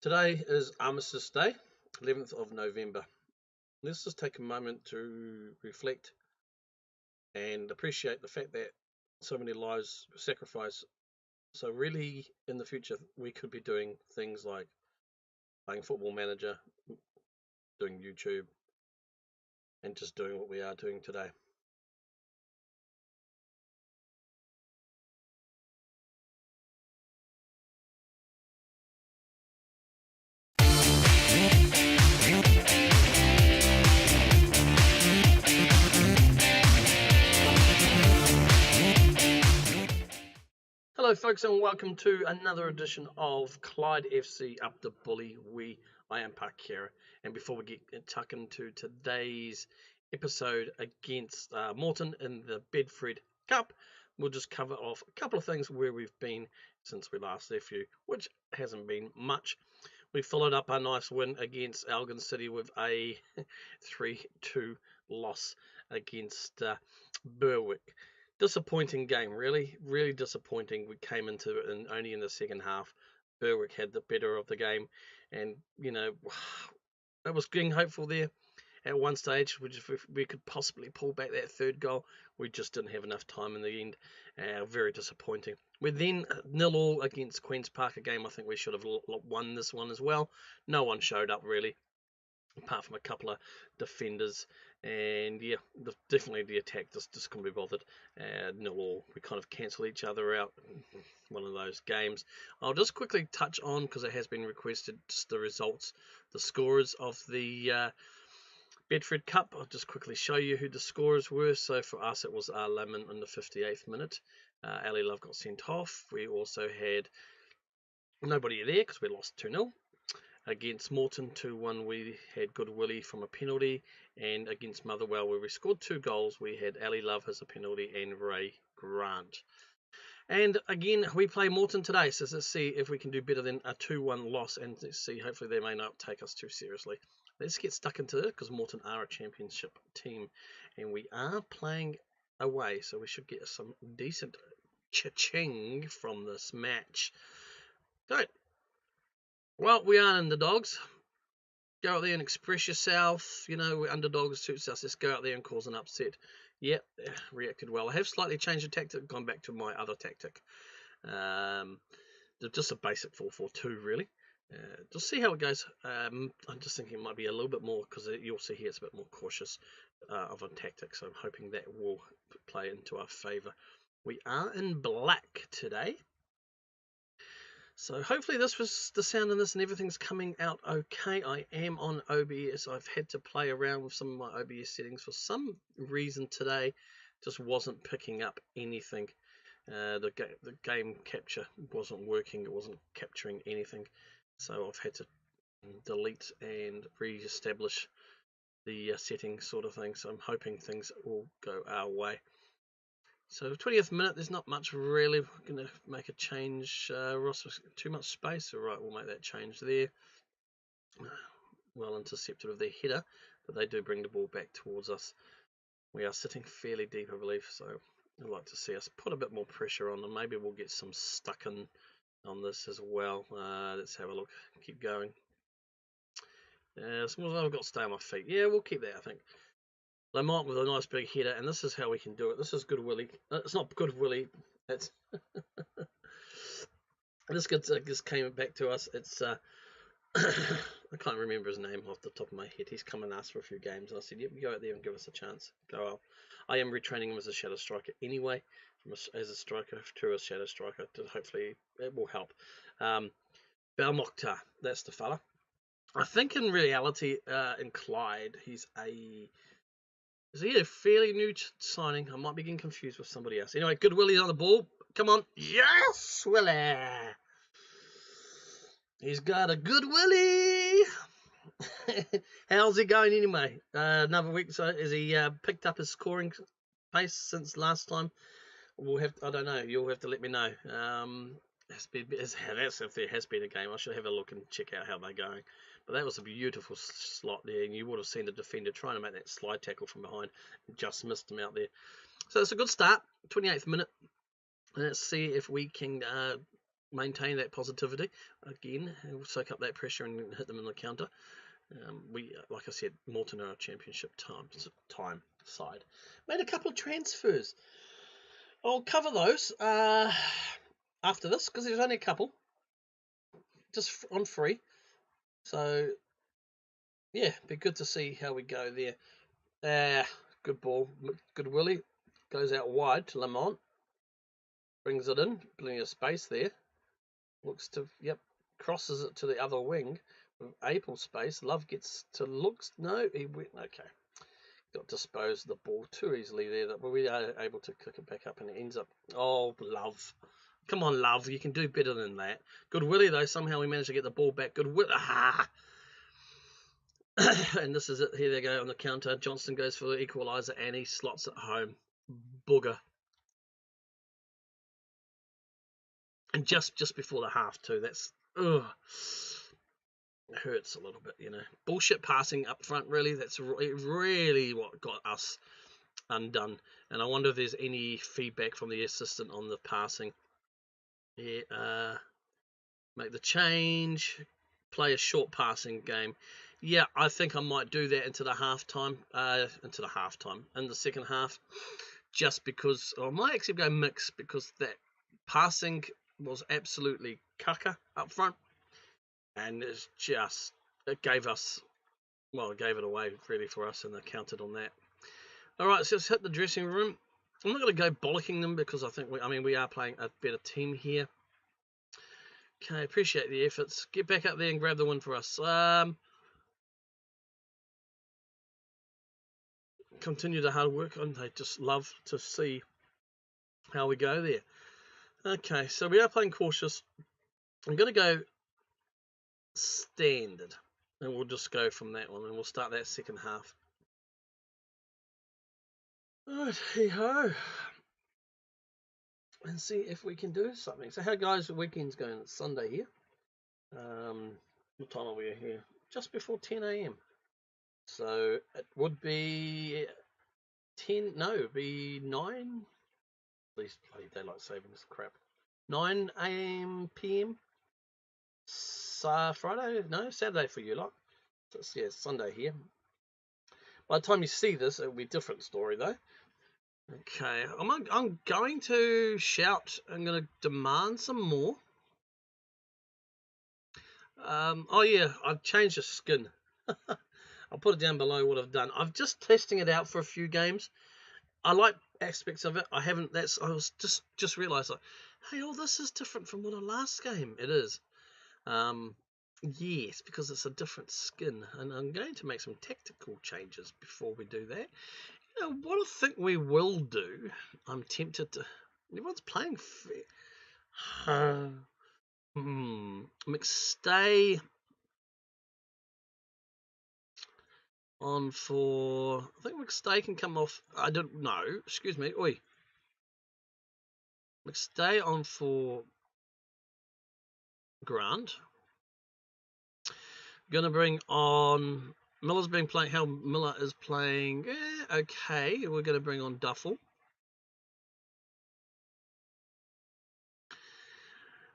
Today is Armistice Day, 11th of November. Let's just take a moment to reflect and appreciate the fact that so many lives were sacrificed. So really, in the future, we could be doing things like playing Football Manager, doing YouTube, and just doing what we are doing today. Hello folks, and welcome to another edition of Clyde FC Up the Bully. I am Parkera, and before we get tuck into today's episode against Morton in the Bedford Cup, we'll just cover off a couple of things where we've been since we last left you, which hasn't been much. We followed up our nice win against Elgin City with a 3-2 loss against Berwick. Disappointing game, really disappointing. We came into it and only in the second half. Berwick had the better of the game, and it was getting hopeful there at one stage, which if we could possibly pull back that third goal. We just didn't have enough time in the end. Very disappointing. We then 0-0 against Queen's Park, a game I think we should have won this one as well. No one showed up really, apart from a couple of defenders, and yeah, definitely the attack just couldn't be bothered. 0-0, we kind of cancel each other out. One of those games. I'll just quickly touch on, because it has been requested, just the results, the scorers of the Bedford Cup. I'll just quickly show you who the scorers were. So for us, it was Lemon in the 58th minute. Ali Love got sent off. We also had nobody there because we lost 2-0. Against Morton 2-1, we had Good Willie from a penalty, and against Motherwell, where we scored 2 goals, we had Ali Love as a penalty and Ray Grant. And again, we play Morton today, so let's see if we can do better than a 2-1 loss, and let's see, hopefully they may not take us too seriously. Let's get stuck into it, because Morton are a championship team, and we are playing away, so we should get some decent cha-ching from this match. So, well, we are underdogs. Go out there and express yourself. You know, we're underdogs, suits us. Let's go out there and cause an upset. Yep, reacted well. I have slightly changed the tactic, gone back to my other tactic. Just a basic 4-4-2, really. Just see how it goes. I'm just thinking it might be a little bit more, because you'll see here it's a bit more cautious of a tactic, so I'm hoping that will play into our favour. We are in black today. So hopefully this was the sound in this and everything's coming out okay. I am on OBS. I've had to play around with some of my OBS settings for some reason today. Just wasn't picking up anything. The game capture wasn't working. It wasn't capturing anything. So I've had to delete and re-establish the settings sort of thing. So I'm hoping things will go our way. So 20th minute, there's not much really. We're going to make a change. Ross was too much space. All right, we'll make that change there. Well intercepted with their header, but they do bring the ball back towards us. We are sitting fairly deep, I believe, so I'd like to see us put a bit more pressure on them. Maybe we'll get some stuck in on this as well. Let's have a look. Keep going. As long as I've got to stay on my feet. Yeah, we'll keep that, I think. Lamont with a nice big header, and this is how we can do it. This is Good Willie. It's not Good Willie. It's this came back to us. It's I can't remember his name off the top of my head. He's come and asked for a few games, and I said, "Yep, go out there and give us a chance." Go out. I am retraining him as a shadow striker anyway, as a striker to a shadow striker. Hopefully, it will help. Belmokhtar, that's the fella. I think in reality, in Clyde, is he a fairly new signing? I might be getting confused with somebody else. Anyway, Good Willie's on the ball. Come on. Yes, Willie. He's got a Good Willie. How's he going anyway? Another week. So has he picked up his scoring pace since last time? I don't know. You'll have to let me know. That's if there has been a game. I should have a look and check out how they're going. But that was a beautiful slot there, and you would have seen the defender trying to make that slide tackle from behind and just missed him out there. So it's a good start. 28th minute. Let's see if we can maintain that positivity again, and we'll soak up that pressure and hit them in the counter. We, like I said, Morton are a championship time side. Made a couple of transfers. I'll cover those after this because there's only a couple, just on free. So yeah, be good to see how we go there. Good ball, good Willie, goes out wide to Lamont, brings it in, plenty of space there. Looks to, yep, crosses it to the other wing with ample space. Love gets to looks, no, he went, okay. Got disposed of the ball too easily there, that we are able to kick it back up and it ends up, oh, Love. Come on, Love, you can do better than that. Good Willie, though, somehow we managed to get the ball back. Good Willie, and this is it, here they go on the counter. Johnston goes for the equaliser and he slots it home. Booger. And just before the half too, that's, ugh. It hurts a little bit, you know. Bullshit passing up front, really. That's really what got us undone. And I wonder if there's any feedback from the assistant on the passing. Yeah, make the change, play a short passing game. Yeah, I think I might do that into the in the second half, just because, or I might actually go mix, because that passing was absolutely caca up front. And it's just, it gave it away really for us, and they counted on that. All right, so let's hit the dressing room. I'm not going to go bollocking them because I think we are playing a better team here. Okay, appreciate the efforts. Get back up there and grab the win for us. Continue the hard work, and they just love to see how we go there. Okay, so we are playing cautious. I'm going to go standard, and we'll just go from that one, and we'll start that second half. Alright, hey-ho. And see if we can do something. So how guys, the weekend's going? It's Sunday here. What time are we here? Just before 10 a.m. So it would be 10, no, it'd be 9, at least bloody daylight savings crap. 9 a.m. p.m. Friday, no, Saturday for you lot. So yeah, Sunday here. By the time you see this, it'll be a different story though. Okay, I'm going to shout. I'm going to demand some more. Oh yeah, I've changed the skin. I'll put it down below what I've done. I'm just testing it out for a few games. I like aspects of it. I was just realised, like, hey, oh, this is different from what our last game. It is. Yes, because it's a different skin, and I'm going to make some tactical changes before we do that. You know what I think we will do. I'm tempted to. Everyone's playing fair. McStay on for. I think McStay can come off. I don't know. Excuse me. Oi. McStay on for Grant. Gonna bring on. Miller's been playing. How Miller is playing. Okay. We're gonna bring on Duffel.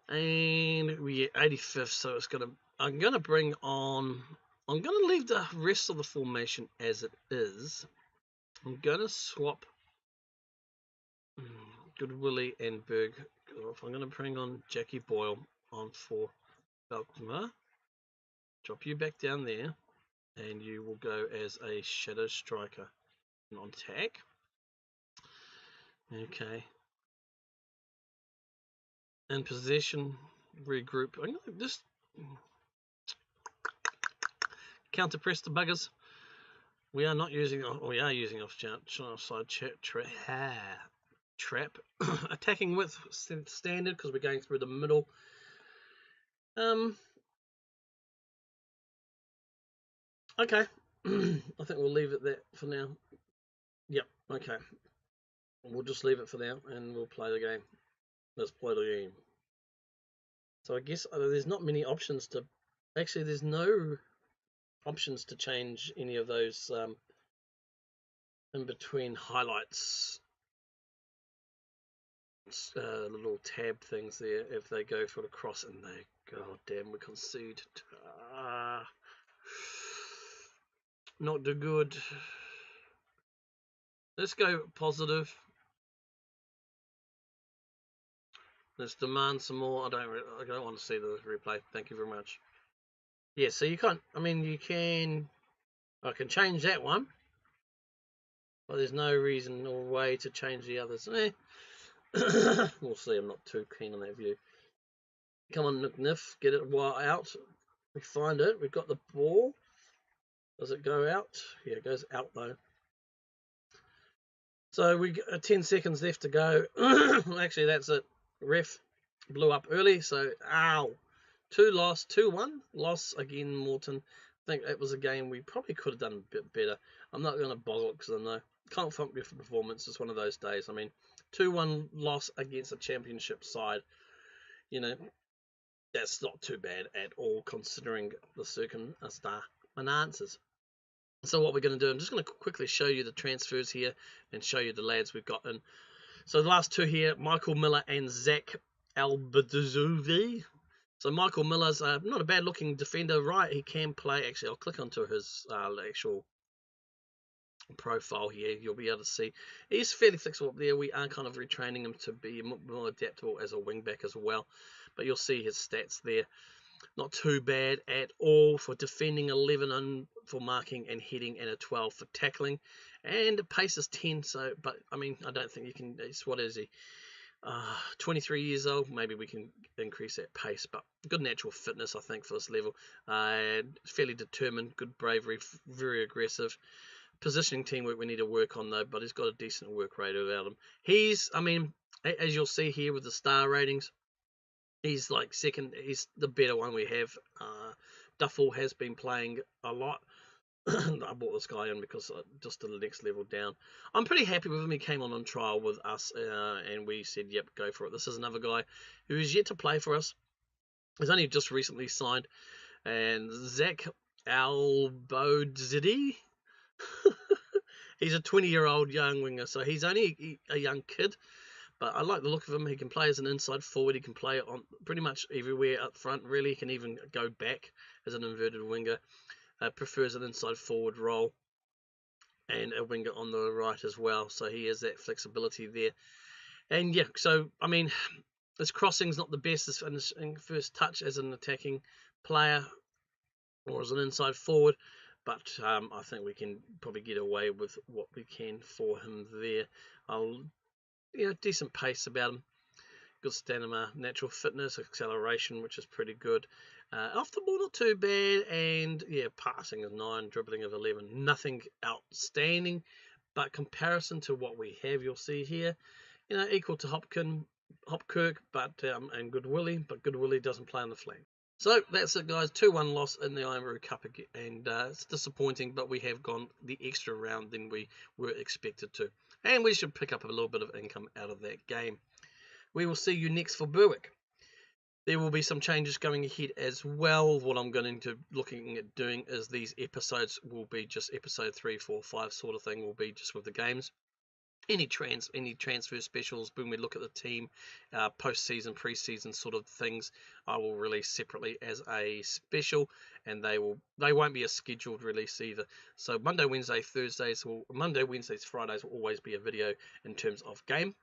And we get 85th, so it's gonna. I'm gonna bring on. I'm gonna leave the rest of the formation as it is. I'm gonna swap Good Willie and Berg off. I'm gonna bring on Jackie Boyle on for Falkmer. Drop you back down there, and you will go as a shadow striker on attack. Okay. And possession, regroup. I'm gonna just counter press the buggers. We are not using. We are using offside trap. Attacking width standard because we're going through the middle. Okay. I think we'll leave it there for now. Yep. Okay. We'll just leave it for now, and we'll play the game. Let's play the game. So I guess there's not many options to. Actually, there's no options to change any of those in between highlights. little tab things there if they go for the cross and they, god damn, we concede. Not do good. Let's go positive. Let's demand some more. I don't want to see the replay. Thank you very much. Yeah, so you can't. I mean, you can. I can change that one, but there's no reason or way to change the others. We'll see. I'm not too keen on that view. Come on, Niff, get it out. We find it. We've got the ball. Does it go out? Yeah, it goes out though. So we got 10 seconds left to go. Actually, that's it. Ref blew up early. So, ow. 2-1 loss again, Morton. I think that was a game we probably could have done a bit better. I'm not going to boggle it because I know can't fault me for performance. It's one of those days. I mean, 2-1 loss against a championship side. You know, that's not too bad at all considering the circumstances. So what we're going to do, I'm just going to quickly show you the transfers here and show you the lads we've got in. So the last two here, Michael Miller and Zach Albertazzi. So Michael Miller's not a bad-looking defender, right? He can play. Actually, I'll click onto his actual profile here. You'll be able to see he's fairly flexible up there. We are kind of retraining him to be more adaptable as a wing-back as well. But you'll see his stats there. Not too bad at all for defending, 11 for marking and heading, and a 12 for tackling. And the pace is 10, so, but, I mean, I don't think you can, what is he? 23 years old, maybe we can increase that pace, but good natural fitness, I think, for this level. Fairly determined, good bravery, very aggressive. Positioning teamwork we need to work on, though, but he's got a decent work rate about him. He's, I mean, as you'll see here with the star ratings, he's like second, he's the better one we have. Duffel has been playing a lot. I bought this guy in because just to the next level down. I'm pretty happy with him. He came on trial with us, and we said, yep, go for it. This is another guy who is yet to play for us. He's only just recently signed. And Zach Albodzidi, he's a 20-year-old young winger, so he's only a young kid. But I like the look of him. He can play as an inside forward. He can play on pretty much everywhere up front, really. He can even go back as an inverted winger. Prefers an inside forward role and a winger on the right as well, so he has that flexibility there. And yeah, so I mean, his crossing's not the best in first touch as an attacking player or as an inside forward, but I think we can probably get away with what we can for him there. Decent pace about him, good stamina, natural fitness, acceleration, which is pretty good. Off the ball, not too bad, and yeah, passing is 9, dribbling of 11. Nothing outstanding, but comparison to what we have, you'll see here, equal to Hopkirk, but and Good Willie, but Good Willie doesn't play on the flank. So that's it, guys. 2-1 loss in the IRN BRU Cup again, and it's disappointing, but we have gone the extra round than we were expected to, and we should pick up a little bit of income out of that game. We will see you next for Berwick. There will be some changes going ahead as well. What I'm going to looking at doing is these episodes will be just episode 3, 4, 5 sort of thing will be just with the games. Any transfer specials when we look at the team, post-season, pre-season sort of things, I will release separately as a special, and they won't be a scheduled release either. So Monday, Wednesdays, Fridays will always be a video in terms of game,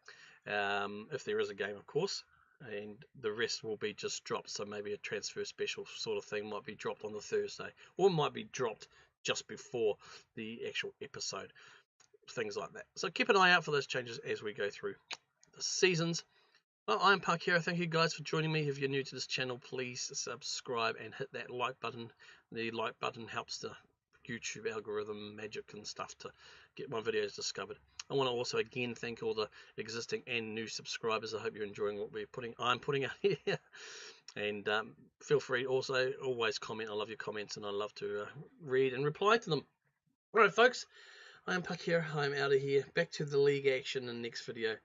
if there is a game, of course. And the rest will be just dropped, so maybe a transfer special sort of thing might be dropped on the Thursday, or might be dropped just before the actual episode, things like that. So keep an eye out for those changes as we go through the seasons. Well, I'm Parkera. Thank you guys for joining me. If you're new to this channel, please subscribe and hit that like button. The like button helps the YouTube algorithm magic and stuff to get my videos discovered. I want to also again thank all the existing and new subscribers. I hope you're enjoying what I'm putting out here. And feel free also always comment. I love your comments, and I love to read and reply to them. All right, folks. I am Parkera. I'm out of here. Back to the league action in the next video.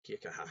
Kia kaha.